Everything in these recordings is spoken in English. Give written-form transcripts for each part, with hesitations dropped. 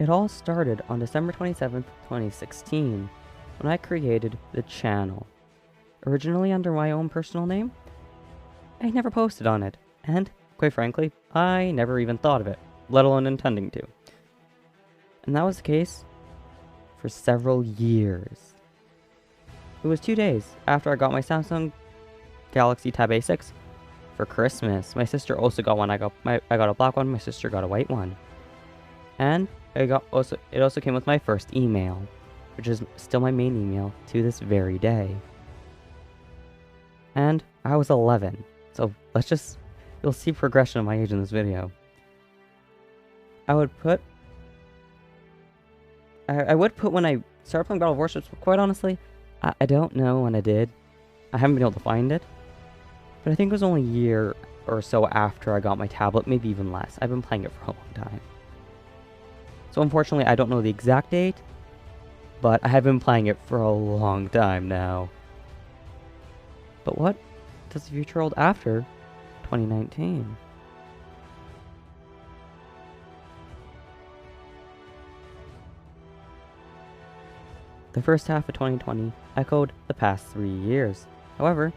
It all started on December 27th, 2016, when I created the channel. Originally under my own personal name, I never posted on it, and, quite frankly, I never even thought of it, let alone intending to. And that was the case for several years. It was 2 days after I got my Samsung Galaxy Tab A6 for Christmas. My sister also got one. I got a black one, my sister got a white one. And it also came with my first email, which is still my main email to this very day. And I was 11, so you'll see progression of my age in this video. I would put when I started playing Battle of Warships, but quite honestly, I don't know when I did. I haven't been able to find it, but I think it was only a year or so after I got my tablet, maybe even less. I've been playing it for a long time. So unfortunately, I don't know the exact date, but I have been playing it for a long time now. But what does the future hold after 2019? The first half of 2020 echoed the past 3 years. However,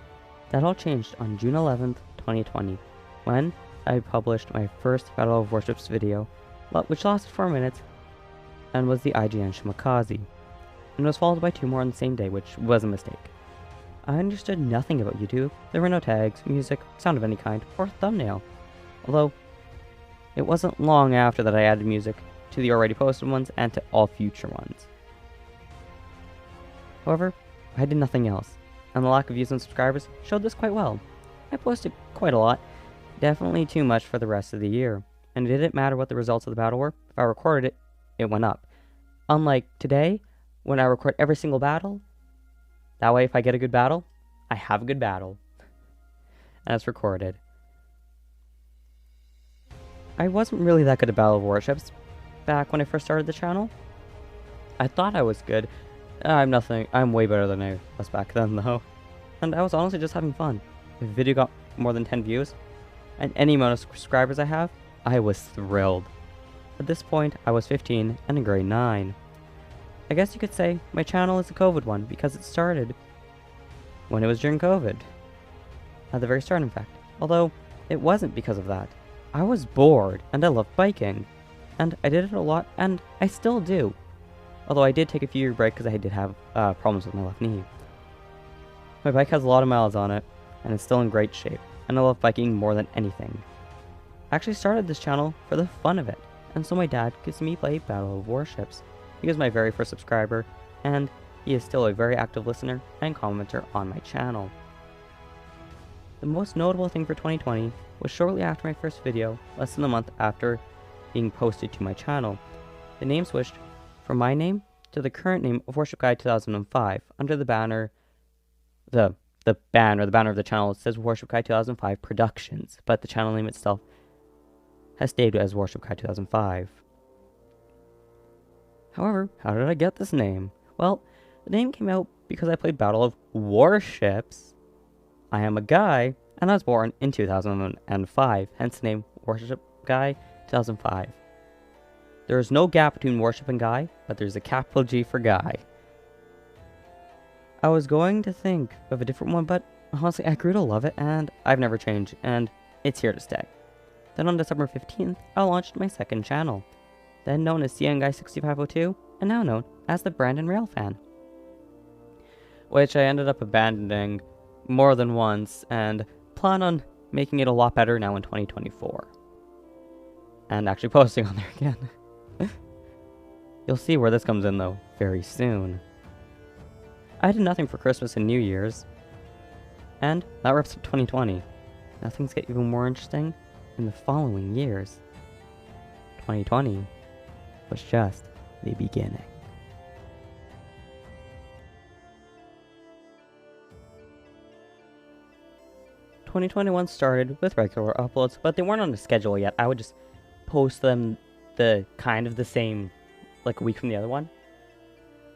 that all changed on June 11th, 2020, when I published my first Battle of Warships video, which lasted 4 minutes and was the IGN Shimakaze, and was followed by 2 more on the same day, which was a mistake. I understood nothing about YouTube. There were no tags, music, sound of any kind, or thumbnail. Although, it wasn't long after that I added music to the already posted ones and to all future ones. However, I did nothing else, and the lack of views and subscribers showed this quite well. I posted quite a lot, definitely too much for the rest of the year, and it didn't matter what the results of the battle were. If I recorded it, it went up. Unlike today, when I record every single battle, that way if I get a good battle, I have a good battle, and it's recorded. I wasn't really that good at Battle of Warships back when I first started the channel. I thought I was good. I'm way better than I was back then though. And I was honestly just having fun. If a video got more than 10 views, and any amount of subscribers I have, I was thrilled. At this point, I was 15 and in grade 9. I guess you could say my channel is a COVID one because it started when it was during COVID. At the very start, in fact. Although, it wasn't because of that. I was bored, and I loved biking. And I did it a lot, and I still do. Although I did take a few year break because I did have problems with my left knee. My bike has a lot of miles on it, and it's still in great shape, and I love biking more than anything. I actually started this channel for the fun of it, and so my dad could see me play Battle of Warships. He was my very first subscriber, and he is still a very active listener and commenter on my channel. The most notable thing for 2020 was shortly after my first video, less than a month after being posted to my channel. The name switched from my name to the current name of Warshipguy2005 under the banner, the banner of the channel says Warshipguy2005 Productions, but the channel name itself has stayed as Warshipguy2005. However, how did I get this name? Well, the name came out because I played Battle of Warships. I am a guy, and I was born in 2005, hence the name Warshipguy2005. There is no gap between Warship and Guy, but there's a capital G for Guy. I was going to think of a different one, but honestly, I grew to love it, and I've never changed, and it's here to stay. Then on December 15th, I launched my second channel, then known as CNGuy6502, and now known as the Brandon Railfan, which I ended up abandoning more than once, and plan on making it a lot better now in 2024. And actually posting on there again. You'll see where this comes in though, very soon. I did nothing for Christmas and New Year's. And that wraps up 2020. Now things get even more interesting in the following years. 2020 was just the beginning. ...2021 started with regular uploads, but they weren't on a schedule yet. I would just post them the same, like a week from the other one.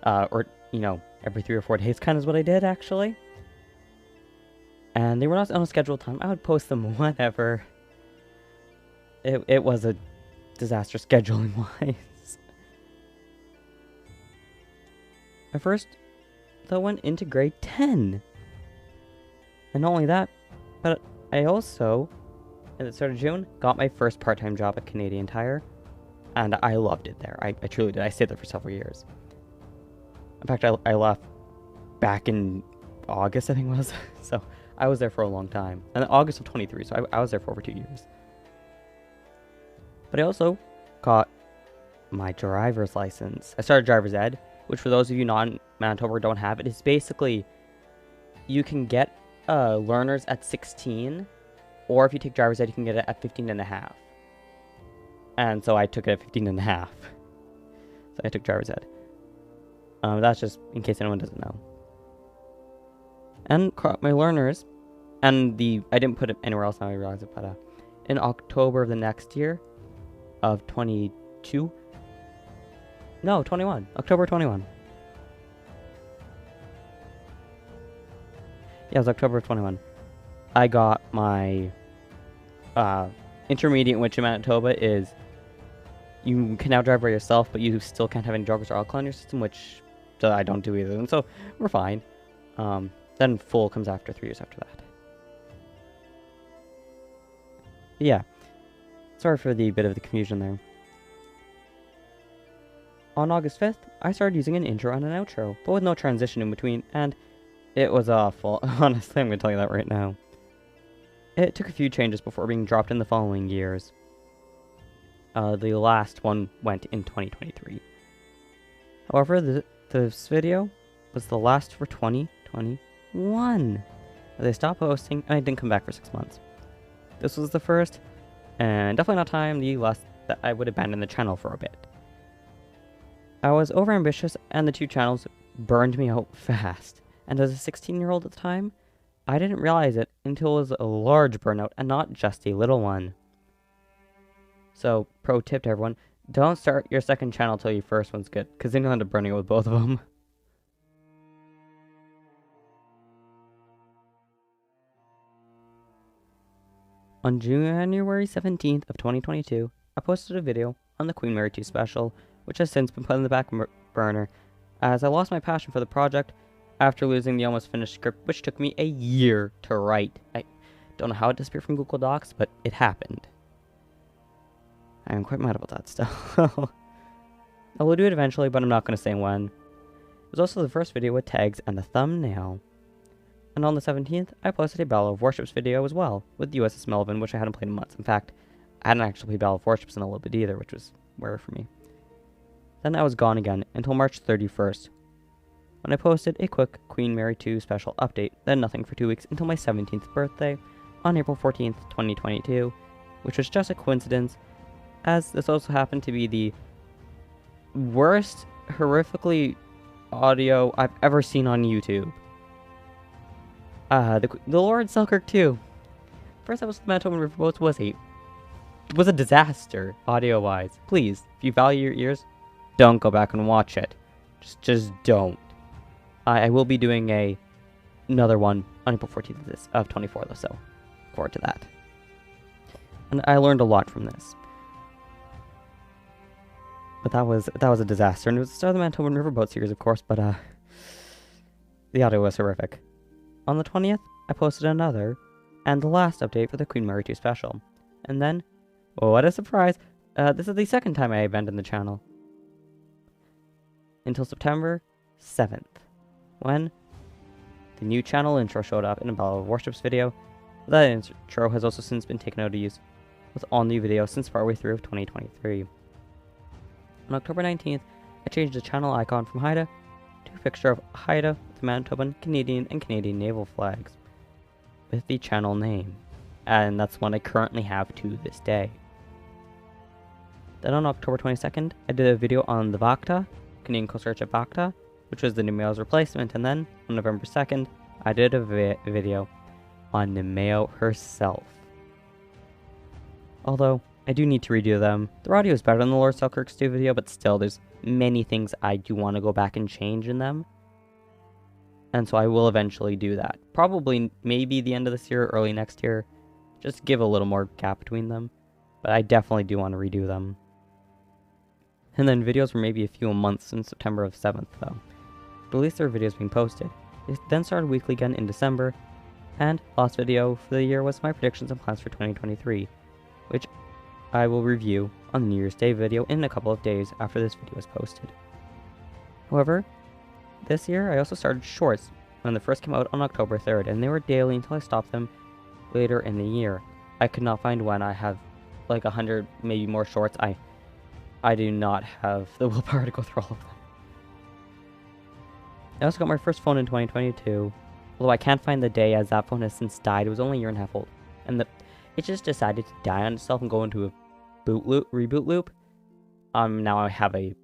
Or, you know, every 3 or 4 days kind of is what I did, actually. And they were not on a scheduled time. I would post them whenever. It was a disaster scheduling-wise. I first, though, went into grade 10. And not only that, but I also, at the start of June, got my first part-time job at Canadian Tire. And I loved it there. I truly did. I stayed there for several years. In fact, I left back in August, I think it was. So I was there for a long time. And August of 23, so I was there for over 2 years. But I also got my driver's license. I started driver's ed, which for those of you not in Manitoba or don't have it, is basically you can get learners at 16, or if you take driver's ed, you can get it at 15 and a half. And so I took it at 15 and a half. So I took driver's ed. That's just in case anyone doesn't know. And my learners, and I didn't put it anywhere else now I realize it, but in October of the next year, of 22, no, 21, October 21. Yeah, it was October of 21. I got my intermediate, which in Manitoba is you can now drive by yourself, but you still can't have any drugs or alcohol in your system, which I don't do either. And so we're fine. Then full comes after 3 years after that. Yeah. Sorry for the bit of the confusion there. On August 5th, I started using an intro and an outro, but with no transition in between, and it was awful. Honestly, I'm going to tell you that right now. It took a few changes before being dropped in the following years. The last one went in 2023. However, this video was the last for 2021. They stopped posting, and I didn't come back for 6 months. This was the first, and definitely not time the last that I would abandon the channel for a bit. I was overambitious, and the 2 channels burned me out fast. And as a 16-year-old at the time, I didn't realize it until it was a large burnout and not just a little one. So, pro tip to everyone, don't start your second channel till your first one's good, because then you'll end up burning it with both of them. On January 17th of 2022, I posted a video on the Queen Mary 2 special, which has since been put in the back burner, as I lost my passion for the project after losing the almost finished script, which took me a year to write. I don't know how it disappeared from Google Docs, but it happened. I am quite mad about that still. I will do it eventually, but I'm not going to say when. It was also the first video with tags and a thumbnail. And on the 17th, I posted a Battle of Warships video as well, with the USS Melvin, which I hadn't played in months. In fact, I hadn't actually played Battle of Warships in a little bit either, which was rare for me. Then I was gone again until March 31st, when I posted a quick Queen Mary 2 special update, then nothing for 2 weeks until my 17th birthday on April 14th, 2022, which was just a coincidence, as this also happened to be the worst, horrifically audio I've ever seen on YouTube. The Lord Selkirk 2. First episode of Manitoba Riverboats was a disaster, audio-wise. Please, if you value your ears, don't go back and watch it. Just don't. I will be doing another one on April 14th of 24, though, so look forward to that. And I learned a lot from this. But that was a disaster, and it was the start of the Manitoba Riverboat series, of course, but the audio was horrific. On the 20th, I posted another, and the last update for the Queen Mary 2 special. And then, what a surprise, this is the second time I abandoned the channel. Until September 7th, when the new channel intro showed up in a Battle of Warships video. That intro has also since been taken out of use with all new videos since partway through of 2023. On October 19th, I changed the channel icon from Haida to a picture of Haida with the Manitoban, Canadian, and Canadian naval flags, with the channel name, and that's one I currently have to this day. Then on October 22nd, I did a video on the Vakta, Canadian Coast Guard ship Vakta, which was the Nemeu's replacement, and then on November 2nd, I did a video on Nemeu herself. Although, I do need to redo them. The audio is better than the Lord Selkirk 2 video, but still, there's many things I do want to go back and change in them. And so I will eventually do that. Probably, maybe the end of this year, early next year. Just give a little more gap between them. But I definitely do want to redo them. And then videos were maybe a few months since September of 7th, though. but at least there were videos being posted. It then started weekly again in December, and last video for the year was my predictions and plans for 2023, which I will review on the New Year's Day video in a couple of days after this video is posted. However, this year I also started shorts when they first came out on October 3rd, and they were daily until I stopped them later in the year. I could not find when. I have like 100, maybe more shorts. I do not have the willpower to go through all of them. I also got my first phone in 2022, although I can't find the day as that phone has since died. It was only a year and a half old, and it just decided to die on itself and go into a reboot loop. Now I have a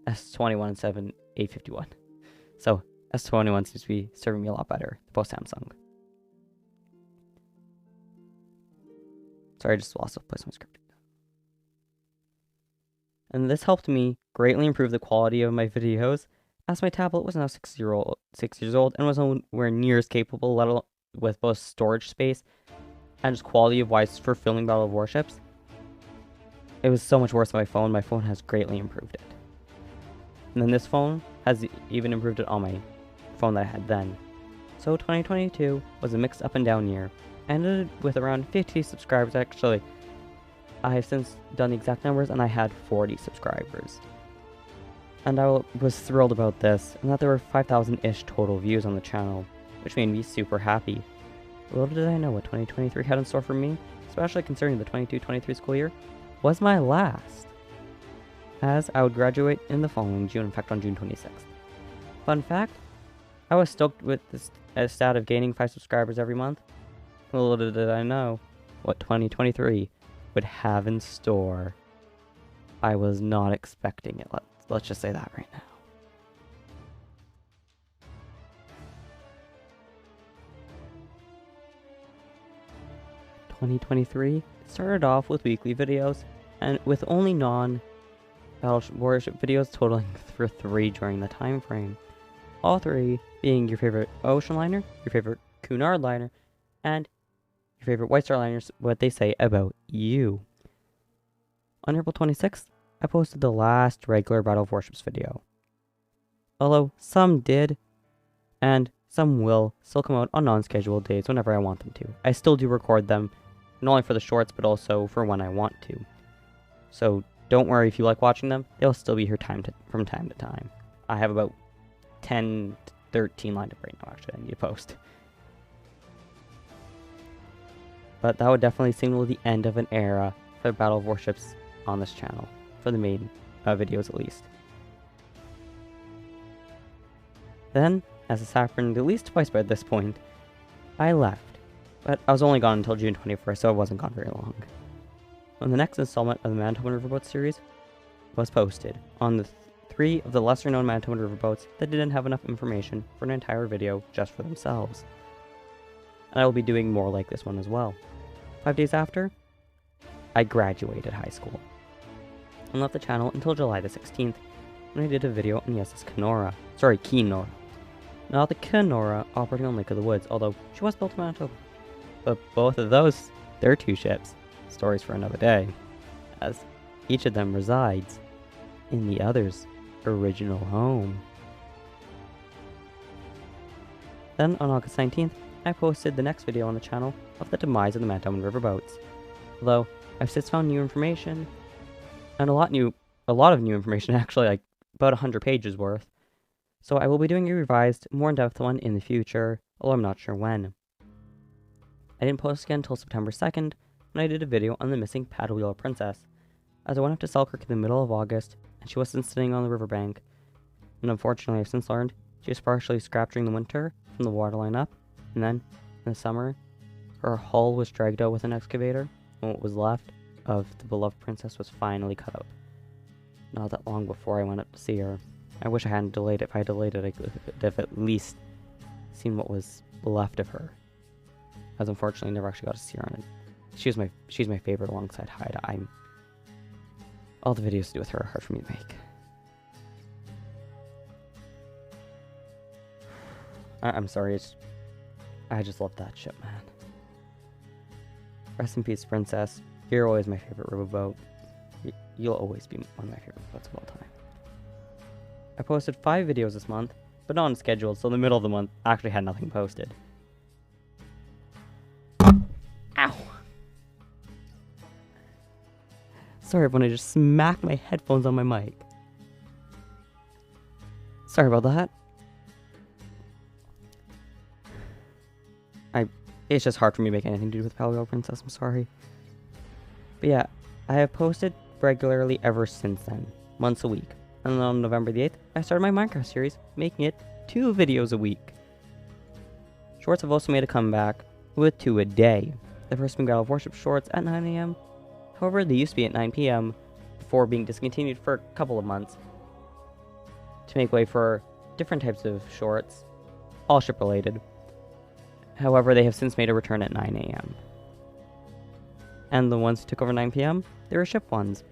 S21 instead of an A51, so S21 seems to be serving me a lot better, both Samsung. Sorry, I just lost a place on my script. And this helped me greatly improve the quality of my videos, as my tablet was now 6 years old and was nowhere near as capable, let alone with both storage space and just quality of wise for filming Battle of Warships. It was so much worse than my phone. My phone has greatly improved it. And then this phone has even improved it on my phone that I had then. So 2022 was a mixed up and down year. I ended with around 50 subscribers. Actually, I have since done the exact numbers and I had 40 subscribers. And I was thrilled about this, and that there were 5,000-ish total views on the channel, which made me super happy. Little did I know what 2023 had in store for me, especially considering the 22-23 school year was my last, as I would graduate in the following June, in fact on June 26th. Fun fact, I was stoked with this stat of gaining 5 subscribers every month. Little did I know what 2023 would have in store. I was not expecting it. Let's just say that right now. (2023) started off with weekly videos, and with only non-Battle Warship videos totaling for 3 during the time frame. All 3 being your favorite ocean liner, your favorite Cunard liner, and your favorite White Star liners, what they say about you. On April 26th, I posted the last regular Battle of Warships video. Although some did, and some will still come out on non-scheduled days whenever I want them to. I still do record them, not only for the shorts, but also for when I want to. So don't worry if you like watching them, they'll still be here from time to time. I have about 10 to 13 lined up right now, actually, I need to post. But that would definitely signal the end of an era for Battle of Warships on this channel. For the main videos at least. Then, as has happened at least twice by this point, I left. But I was only gone until June 21st, so I wasn't gone very long. When the next installment of the Manitoba Riverboat series was posted on the 3 of the lesser known Manitoba riverboats that didn't have enough information for an entire video just for themselves. And I will be doing more like this one as well. 5 days after, I graduated high school. And left the channel until July the 16th, when I did a video on the SS Kenora. Not the Kenora operating on Lake of the Woods, although she was built in Manitoba. But both of those, they're 2 ships. Stories for another day, as each of them resides in the other's original home. Then on August 19th, I posted the next video on the channel of the demise of the Manitoba riverboats. Although I've since found new information, and a lot of new information, actually, like about 100 pages worth. So I will be doing a revised, more in-depth one in the future, although I'm not sure when. I didn't post again until September 2nd, when I did a video on the missing paddle wheel princess, as I went up to Selkirk in the middle of August, and she wasn't sitting on the riverbank. And unfortunately, I've since learned she was partially scrapped during the winter from the waterline up, and then, in the summer, her hull was dragged out with an excavator, and what was left of the beloved princess was finally cut out. Not that long before I went up to see her. I wish I hadn't delayed it. If I had delayed it, I could have at least seen what was left of her. As unfortunately, never actually got to see her on it. She's my favorite alongside Haida. All the videos to do with her are hard for me to make. I'm sorry. I just love that ship, man. Rest in peace, princess. You're always my favorite riverboat. You'll always be one of my favorite boats of all time. I posted 5 videos this month, but not on schedule, so the middle of the month actually had nothing posted. Ow! Sorry when I just smacked my headphones on my mic. Sorry about that. It's just hard for me to make anything to do with Paleo Princess, I'm sorry. But yeah, I have posted regularly ever since then, months a week. And then on November the 8th, I started my Minecraft series, making it 2 videos a week. Shorts have also made a comeback, with 2 a day. The first being Battle of Warship shorts at 9 AM. However, they used to be at 9 PM, before being discontinued for a couple of months, to make way for different types of shorts, all ship related. However, they have since made a return at 9 AM. And the ones who took over 9 PM, they were ship ones.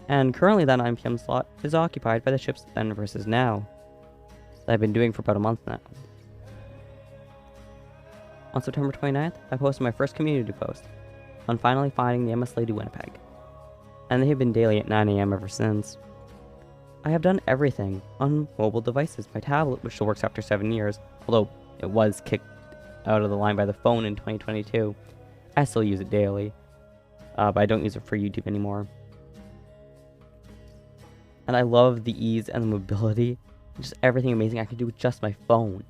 And currently that 9 PM slot is occupied by the ships then versus now, that I've been doing for about a month now. On September 29th, I posted my first community post on finally finding the MS Lady Winnipeg. And they have been daily at 9 AM ever since. I have done everything on mobile devices. My tablet, which still works after 7 years, although it was kicked out of the line by the phone in 2022. I still use it daily, but I don't use it for YouTube anymore. And I love the ease and the mobility, just everything amazing I can do with just my phone.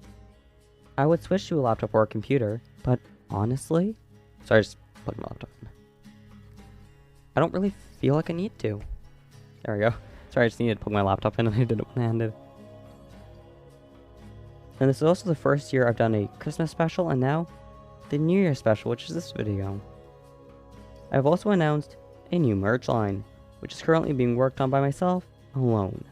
I would switch to a laptop or a computer, but honestly, sorry, I just plugged my laptop in. I don't really feel like I need to. There we go. Sorry, I just needed to plug my laptop in and I did it one-handed. And this is also the first year I've done a Christmas special, and now the New Year special, which is this video. I've also announced a new merch line, which is currently being worked on by myself alone.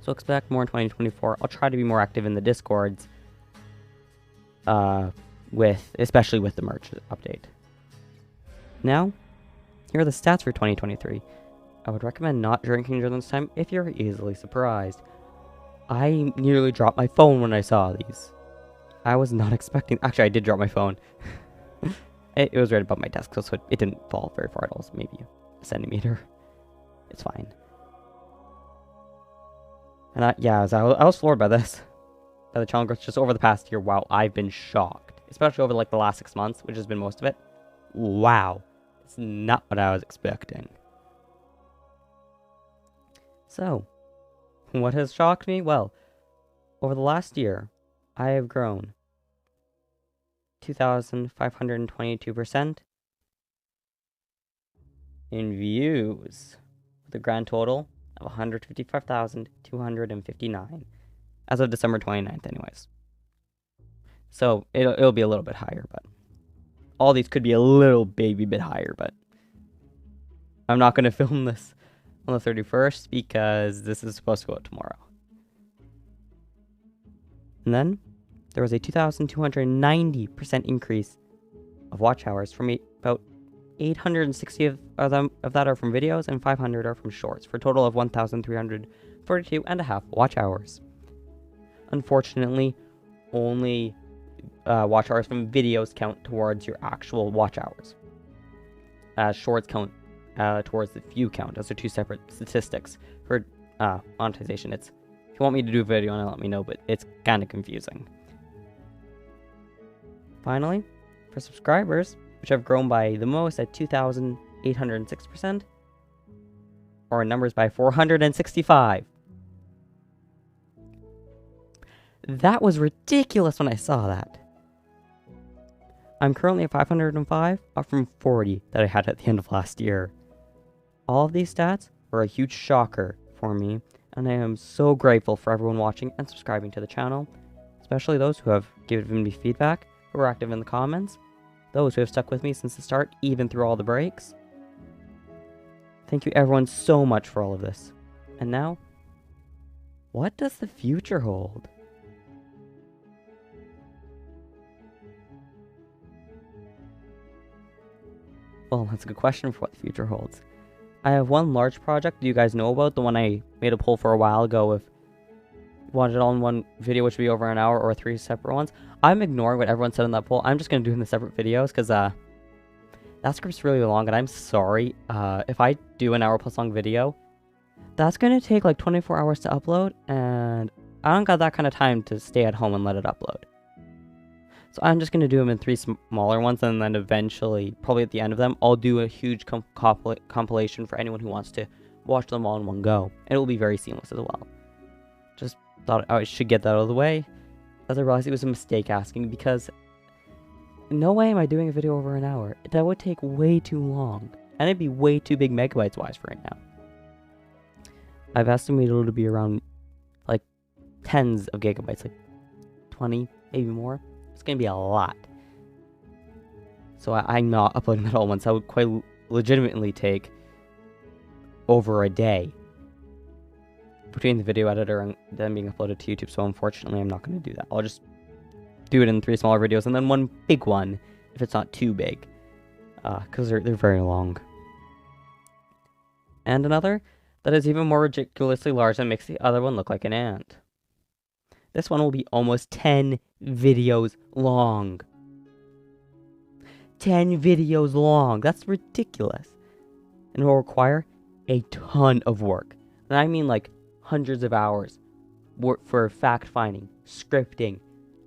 So expect more in 2024. I'll try to be more active in the Discords, especially with the merch update. Now, here are the stats for 2023. I would recommend not drinking during this time if you're easily surprised. I nearly dropped my phone when I saw these. I was not expecting... Actually, I did drop my phone. It was right above my desk, so it didn't fall very far at all. So maybe a centimeter. It's fine. And I was floored by this. By the channel growth just over the past year. Wow, I've been shocked. Especially over like the last 6 months, which has been most of it. Wow. It's not what I was expecting. So... what has shocked me? Well, over the last year, I have grown 2,522% in views, with a grand total of 155,259 as of December 29th anyways. So it'll be a little bit higher, but all these could be a little baby bit higher, but I'm not going to film this on the 31st because this is supposed to go out tomorrow. And then there was a 2,290% increase of watch hours from about 860 of that are from videos and 500 are from shorts, for a total of 1,342.5 watch hours. Unfortunately, only watch hours from videos count towards your actual watch hours, as shorts count towards the view count. Those are 2 separate statistics for monetization. If you want me to do a video on it, let me know, but it's kind of confusing. Finally, for subscribers, which have grown by the most at 2,806%, or in numbers by 465. That was ridiculous when I saw that. I'm currently at 505, up from 40 that I had at the end of last year. All of these stats were a huge shocker for me, and I am so grateful for everyone watching and subscribing to the channel, especially those who have given me feedback, who are active in the comments, those who have stuck with me since the start, even through all the breaks. Thank you everyone so much for all of this. And now, what does the future hold? Well, that's a good question for what the future holds. I have one large project you guys know about, the one I made a poll for a while ago if you wanted it all in one video, which would be over an hour, or 3 separate ones. I'm ignoring what everyone said in that poll. I'm just going to do it in the separate videos, because that script's really long, and I'm sorry. If I do an hour plus long video, That's going to take like 24 hours to upload, and I don't got that kind of time to stay at home and let it upload. So I'm just going to do them in 3 smaller ones, and then eventually, probably at the end of them, I'll do a huge compilation for anyone who wants to watch them all in one go. And it will be very seamless as well. Just thought I should get that out of the way, as I realized it was a mistake asking, because no way am I doing a video over an hour. That would take way too long, and it'd be way too big megabytes wise for right now. I've estimated it to be around like tens of gigabytes, like 20, maybe more. It's going to be a lot. So I'm not uploading that all at once. That would quite legitimately take over a day between the video editor and then being uploaded to YouTube. So unfortunately, I'm not going to do that. I'll just do it in 3 smaller videos and then one big one if it's not too big, because they're very long. And another that is even more ridiculously large and makes the other one look like an ant. This one will be almost 10 videos long. 10 videos long. That's ridiculous. And it will require a ton of work. And I mean like hundreds of hours for fact-finding, scripting,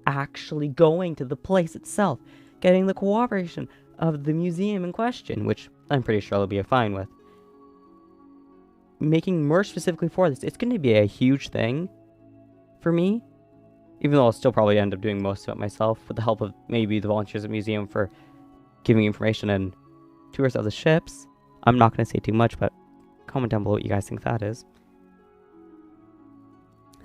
actually going to the place itself, getting the cooperation of the museum in question, which I'm pretty sure they'll be fine with. Making merch specifically for this, it's going to be a huge thing for me. Even though I'll still probably end up doing most of it myself, with the help of maybe the volunteers at the museum for giving information and tours of the ships. I'm not going to say too much, but comment down below what you guys think that is.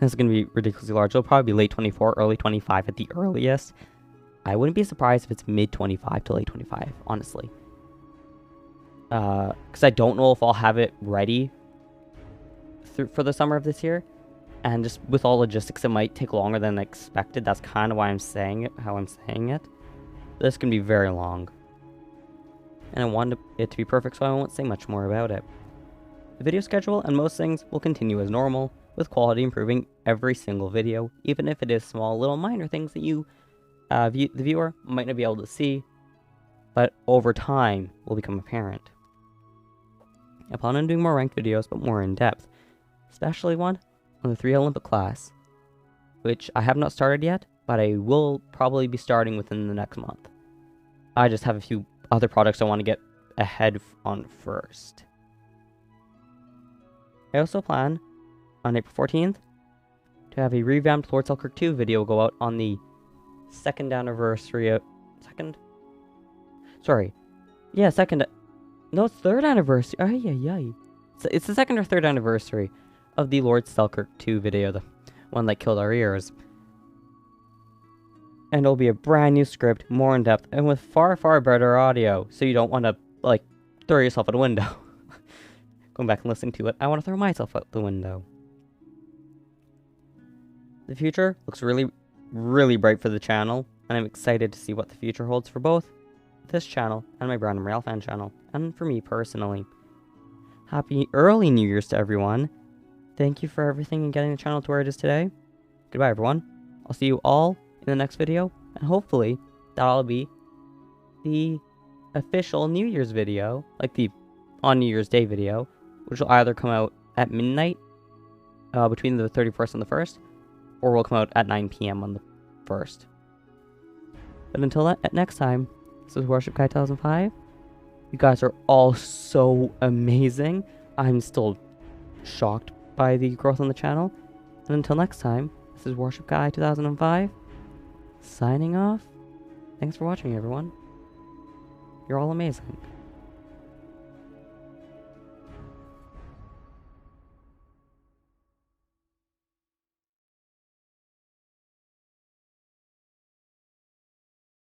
This is going to be ridiculously large. It'll probably be late 24, early 25 at the earliest. I wouldn't be surprised if it's mid 25 to late 25, honestly. Because I don't know if I'll have it ready for the summer of this year. And just with all logistics, it might take longer than expected. That's kind of why I'm saying it, how I'm saying it. This can be very long. And I wanted it to be perfect, so I won't say much more about it. The video schedule and most things will continue as normal, with quality improving every single video, even if it is small little minor things that you, the viewer, might not be able to see, but over time will become apparent. I plan on doing more ranked videos, but more in depth, especially one on the 3 Olympic class, which I have not started yet, but I will probably be starting within the next month. I just have a few other projects I want to get ahead on first. I also plan on April 14th to have a revamped Lord Selkirk 2 video go out on the 2nd anniversary of... No, it's 3rd anniversary. It's the 2nd or 3rd anniversary of the Lord Selkirk 2 video, the one that killed our ears. And it'll be a brand new script, more in depth, and with far, far better audio, so you don't want to, like, throw yourself out a window. Going back and listening to it, I want to throw myself out the window. The future looks really, really bright for the channel, and I'm excited to see what the future holds for both this channel and my Brown and Rail fan channel, and for me personally. Happy early New Year's to everyone. Thank you for everything and getting the channel to where it is today. Goodbye, everyone. I'll see you all in the next video, and hopefully that'll be the official New Year's video, like the on New Year's Day video, which will either come out at midnight between the 31st and the 1st, or will come out at 9 PM on the 1st. But until that, next time, this is Warshipguy2005. You guys are all so amazing. I'm still shocked by the growth on the channel. And until next time, this is Warshipguy2005, signing off. Thanks for watching, everyone. You're all amazing.